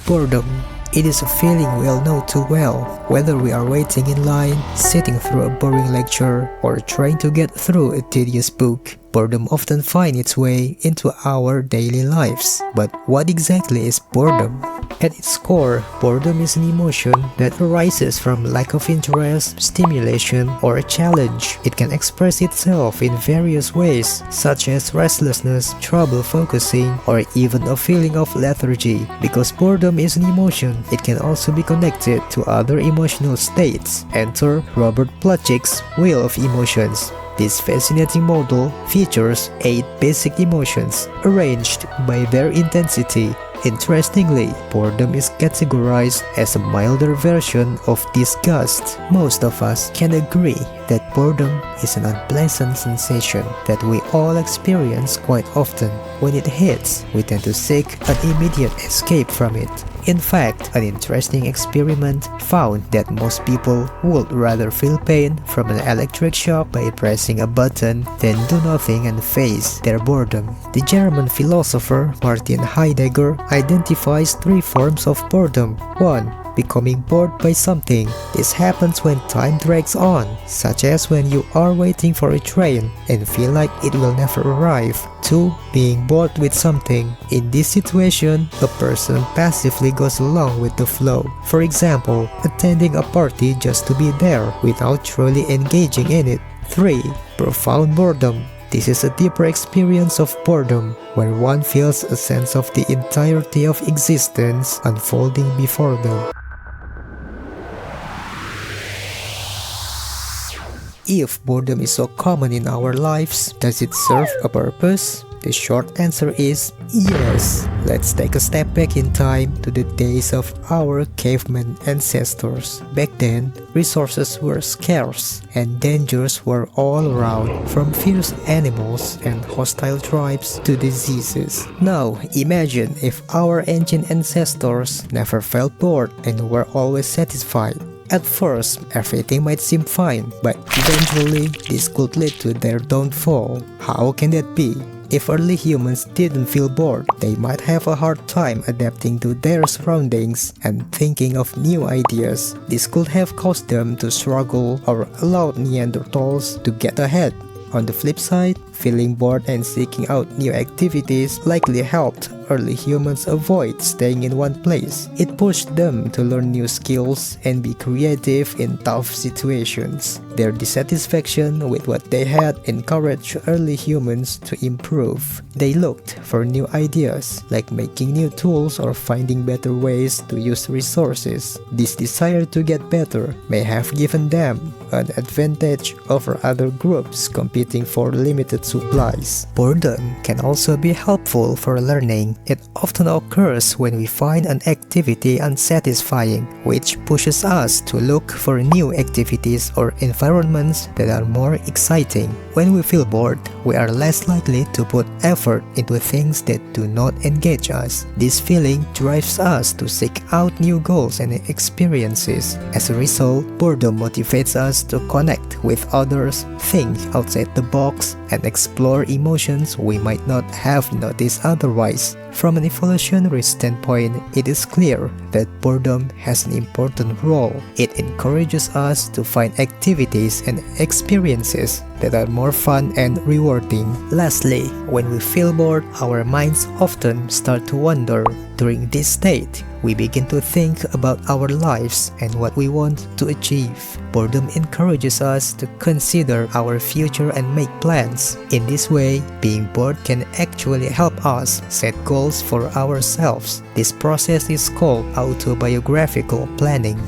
Boredom. It is a feeling we all know too well, whether we are waiting in line, sitting through a boring lecture, or trying to get through a tedious book. Boredom often finds its way into our daily lives. But what exactly is boredom? At its core, boredom is an emotion that arises from lack of interest, stimulation, or a challenge. It can express itself in various ways, such as restlessness, trouble focusing, or even a feeling of lethargy. Because boredom is an emotion, it can also be connected to other emotional states. Enter Robert Plutchik's Wheel of Emotions. This fascinating model features 8 basic emotions, arranged by their intensity. Interestingly, boredom is categorized as a milder version of disgust. Most of us can agree that boredom is an unpleasant sensation that we all experience quite often. When it hits, we tend to seek an immediate escape from it. In fact, an interesting experiment found that most people would rather feel pain from an electric shock by pressing a button than do nothing and face their boredom. The German philosopher Martin Heidegger identifies 3 forms of boredom. 1. Becoming bored by something. This happens when time drags on, such as when you are waiting for a train and feel like it will never arrive. 2. Being bored with something. In this situation, a person passively goes along with the flow. For example, attending a party just to be there without truly engaging in it. 3. Profound boredom. This is a deeper experience of boredom, where one feels a sense of the entirety of existence unfolding before them. If boredom is so common in our lives, does it serve a purpose? The short answer is yes. Let's take a step back in time to the days of our caveman ancestors. Back then, resources were scarce and dangers were all around, from fierce animals and hostile tribes to diseases. Now, imagine if our ancient ancestors never felt bored and were always satisfied. At first, everything might seem fine, but eventually, this could lead to their downfall. How can that be? If early humans didn't feel bored, they might have a hard time adapting to their surroundings and thinking of new ideas. This could have caused them to struggle or allowed Neanderthals to get ahead. On the flip side, feeling bored and seeking out new activities likely helped early humans avoid staying in one place. It pushed them to learn new skills and be creative in tough situations. Their dissatisfaction with what they had encouraged early humans to improve. They looked for new ideas, like making new tools or finding better ways to use resources. This desire to get better may have given them an advantage over other groups competing for limited supplies. Boredom can also be helpful for learning. It often occurs when we find an activity unsatisfying, which pushes us to look for new activities or environments that are more exciting. When we feel bored, we are less likely to put effort into things that do not engage us. This feeling drives us to seek out new goals and experiences. As a result, boredom motivates us to connect with others, think outside the box, and explore emotions we might not have noticed otherwise. From an evolutionary standpoint, it is clear that boredom has an important role. It encourages us to find activities and experiences that are more fun and rewarding. Lastly, when we feel bored, our minds often start to wander. During this state, we begin to think about our lives and what we want to achieve. Boredom encourages us to consider our future and make plans. In this way, being bored can actually help us set goals for ourselves. This process is called autobiographical planning.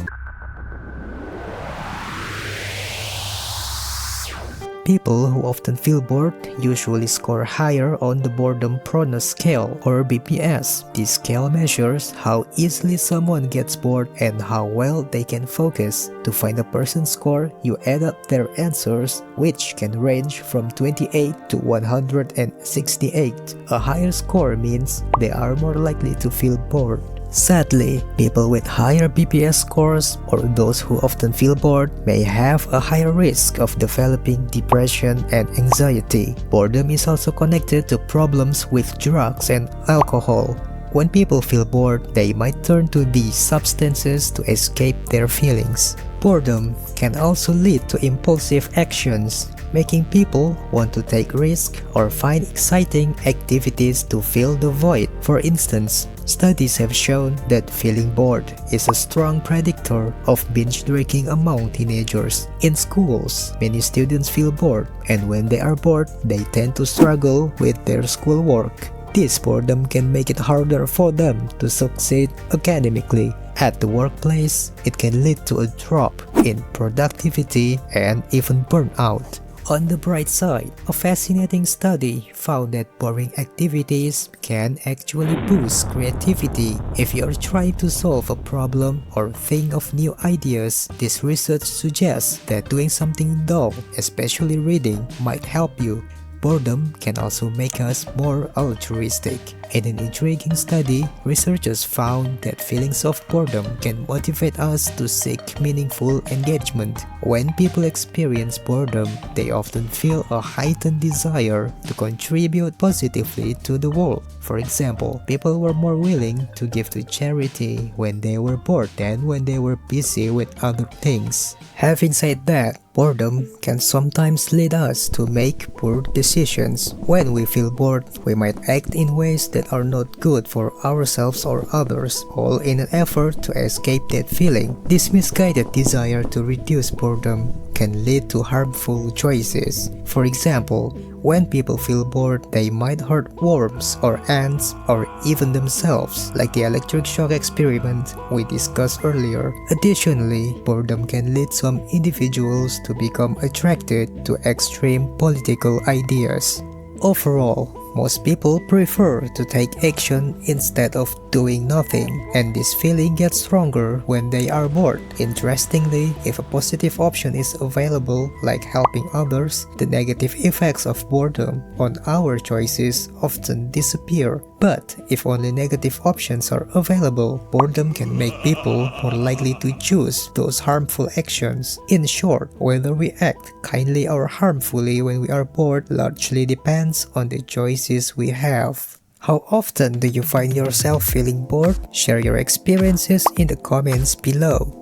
People who often feel bored usually score higher on the boredom proneness scale, or BPS. This scale measures how easily someone gets bored and how well they can focus. To find a person's score, you add up their answers, which can range from 28 to 168. A higher score means they are more likely to feel bored. Sadly, people with higher BPS scores, or those who often feel bored, may have a higher risk of developing depression and anxiety. Boredom is also connected to problems with drugs and alcohol. When people feel bored, they might turn to these substances to escape their feelings. Boredom can also lead to impulsive actions, making people want to take risks or find exciting activities to fill the void. For instance, studies have shown that feeling bored is a strong predictor of binge drinking among teenagers. In schools, many students feel bored, and when they are bored, they tend to struggle with their schoolwork. This boredom can make it harder for them to succeed academically. At the workplace, it can lead to a drop in productivity and even burnout. On the bright side, a fascinating study found that boring activities can actually boost creativity. If you are trying to solve a problem or think of new ideas, this research suggests that doing something dull, especially reading, might help you. Boredom can also make us more altruistic. In an intriguing study, researchers found that feelings of boredom can motivate us to seek meaningful engagement. When people experience boredom, they often feel a heightened desire to contribute positively to the world. For example, people were more willing to give to charity when they were bored than when they were busy with other things. Having said that, boredom can sometimes lead us to make poor decisions. When we feel bored, we might act in ways that are not good for ourselves or others, all in an effort to escape that feeling. This misguided desire to reduce boredom can lead to harmful choices. For example, when people feel bored, they might hurt worms or ants or even themselves, like the electric shock experiment we discussed earlier. Additionally, boredom can lead some individuals to become attracted to extreme political ideas. Overall, most people prefer to take action instead of doing nothing, and this feeling gets stronger when they are bored. Interestingly, if a positive option is available, like helping others, the negative effects of boredom on our choices often disappear. But if only negative options are available, boredom can make people more likely to choose those harmful actions. In short, whether we act kindly or harmfully when we are bored largely depends on the choices we have. How often do you find yourself feeling bored? Share your experiences in the comments below.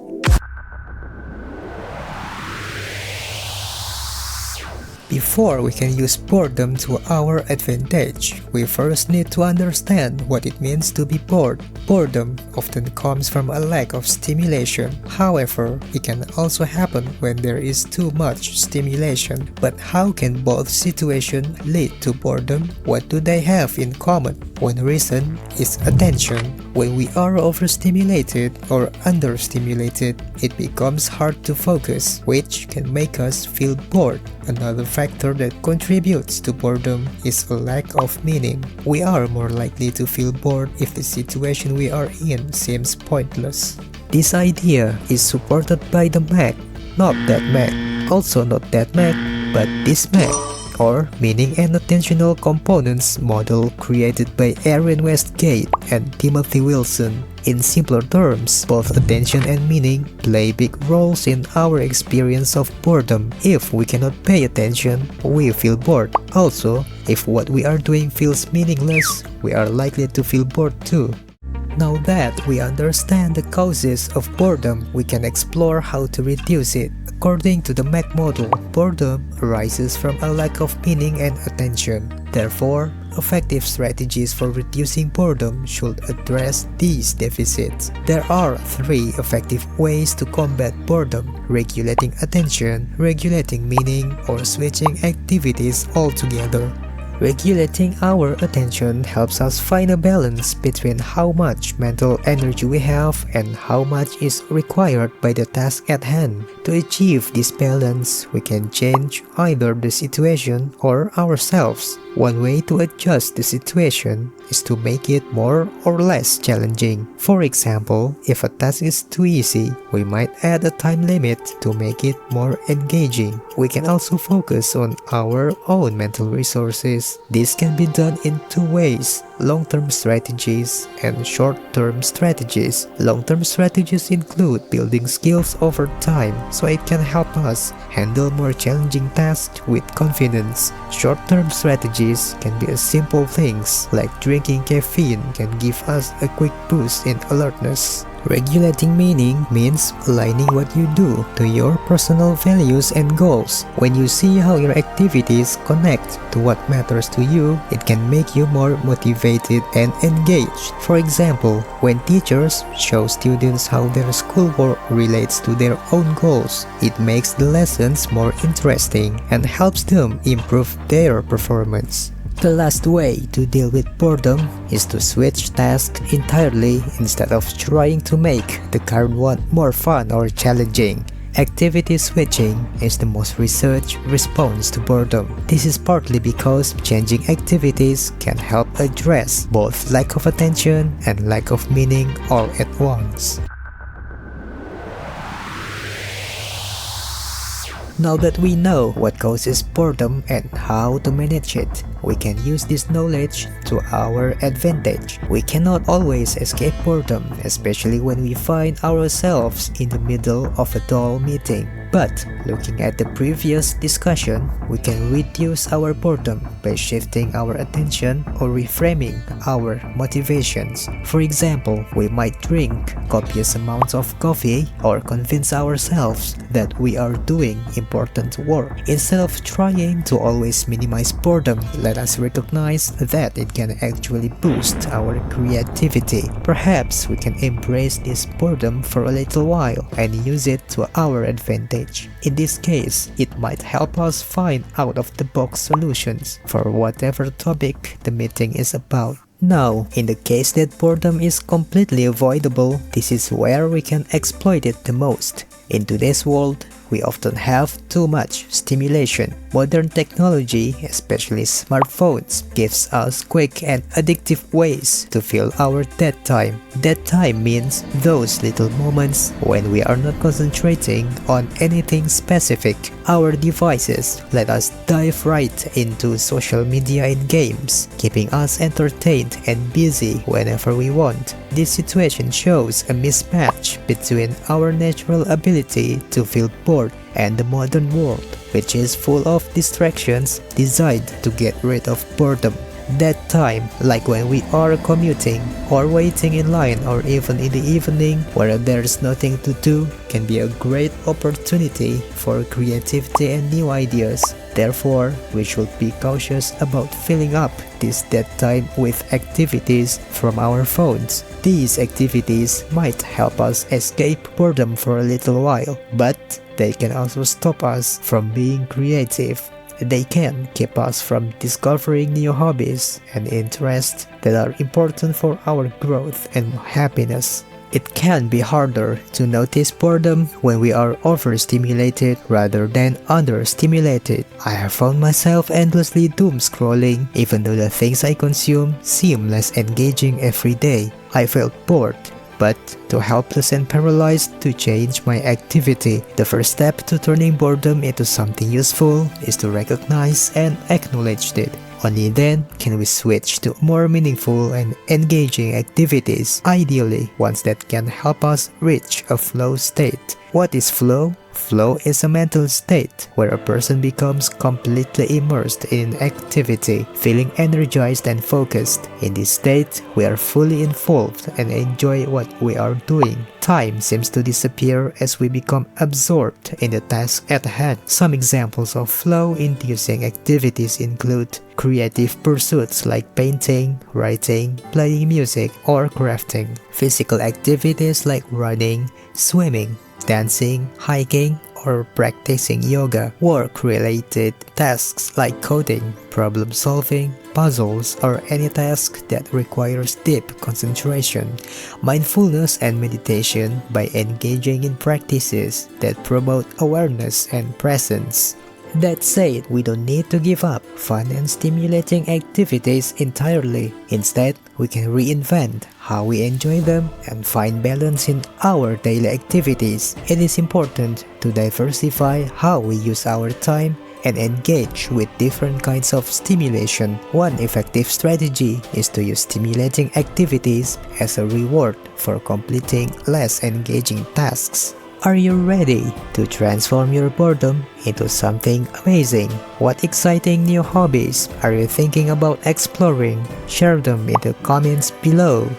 Before we can use boredom to our advantage, we first need to understand what it means to be bored. Boredom often comes from a lack of stimulation. However, it can also happen when there is too much stimulation. But how can both situations lead to boredom? What do they have in common? One reason is attention. When we are overstimulated or understimulated, it becomes hard to focus, which can make us feel bored. Another factor that contributes to boredom is a lack of meaning. We are more likely to feel bored if the situation we are in seems pointless. This idea is supported by the Mac, not that Mac, also not that Mac, but this Mac, or Meaning and Attentional Components model created by Aaron Westgate and Timothy Wilson. In simpler terms, both attention and meaning play big roles in our experience of boredom. If we cannot pay attention, we feel bored. Also, if what we are doing feels meaningless, we are likely to feel bored too. Now that we understand the causes of boredom, we can explore how to reduce it. According to the Mac model, boredom arises from a lack of meaning and attention. Therefore, effective strategies for reducing boredom should address these deficits. There are 3 effective ways to combat boredom: regulating attention, regulating meaning, or switching activities altogether. Regulating our attention helps us find a balance between how much mental energy we have and how much is required by the task at hand. To achieve this balance, we can change either the situation or ourselves. One way to adjust the situation is to make it more or less challenging. For example, if a task is too easy, we might add a time limit to make it more engaging. we can also focus on our own mental resources. This can be done in two ways: long-term strategies and short-term strategies. Long-term strategies include building skills over time, so it can help us handle more challenging tasks with confidence. Short-term strategies can be as simple things like drinking caffeine can give us a quick boost in alertness. Regulating meaning means aligning what you do to your personal values and goals. When you see how your activities connect to what matters to you, it can make you more motivated and engaged. For example, when teachers show students how their schoolwork relates to their own goals, it makes the lessons more interesting and helps them improve their performance. The last way to deal with boredom is to switch tasks entirely instead of trying to make the current one more fun or challenging. Activity switching is the most researched response to boredom. This is partly because changing activities can help address both lack of attention and lack of meaning all at once. Now that we know what causes boredom and how to manage it, we can use this knowledge to our advantage. We cannot always escape boredom, especially when we find ourselves in the middle of a dull meeting. But looking at the previous discussion, we can reduce our boredom by shifting our attention or reframing our motivations. For example, we might drink copious amounts of coffee or convince ourselves that we are doing important work. Instead of trying to always minimize boredom, let us recognize that it can actually boost our creativity. Perhaps we can embrace this boredom for a little while and use it to our advantage. In this case, it might help us find out-of-the-box solutions for whatever topic the meeting is about. Now, in the case that boredom is completely avoidable, this is where we can exploit it the most. In today's world, we often have too much stimulation. Modern technology, especially smartphones, gives us quick and addictive ways to fill our dead time. Dead time means those little moments when we are not concentrating on anything specific. Our devices let us dive right into social media and games, keeping us entertained and busy whenever we want. This situation shows a mismatch between our natural ability to feel bored and the modern world, which is full of distractions designed to get rid of boredom. That time, like when we are commuting or waiting in line or even in the evening where there's nothing to do, can be a great opportunity for creativity and new ideas. Therefore, we should be cautious about filling up this dead time with activities from our phones. These activities might help us escape boredom for a little while, but they can also stop us from being creative. They can keep us from discovering new hobbies and interests that are important for our growth and happiness. It can be harder to notice boredom when we are overstimulated rather than understimulated. I have found myself endlessly doom scrolling even though the things I consume seem less engaging every day. I felt bored, but too helpless and paralyzed to change my activity. The first step to turning boredom into something useful is to recognize and acknowledge it. Only then can we switch to more meaningful and engaging activities, ideally ones that can help us reach a flow state. What is flow? Flow is a mental state where a person becomes completely immersed in activity, feeling energized and focused. In this state, we are fully involved and enjoy what we are doing. Time seems to disappear as we become absorbed in the task at hand. Some examples of flow-inducing activities include creative pursuits like painting, writing, playing music, or crafting. Physical activities like running, swimming, dancing, hiking, or practicing yoga. Work-related tasks like coding, problem-solving, puzzles, or any task that requires deep concentration. Mindfulness and meditation by engaging in practices that promote awareness and presence. That said, we don't need to give up fun and stimulating activities entirely. Instead, we can reinvent how we enjoy them and find balance in our daily activities. It is important to diversify how we use our time and engage with different kinds of stimulation. One effective strategy is to use stimulating activities as a reward for completing less engaging tasks. Are you ready to transform your boredom into something amazing? What exciting new hobbies are you thinking about exploring? Share them in the comments below.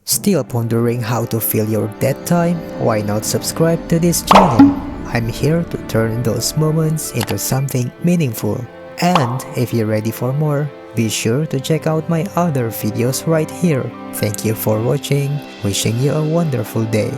Still pondering how to fill your dead time? Why not subscribe to this channel? I'm here to turn those moments into something meaningful. And if you're ready for more, be sure to check out my other videos right here. Thank you for watching. Wishing you a wonderful day.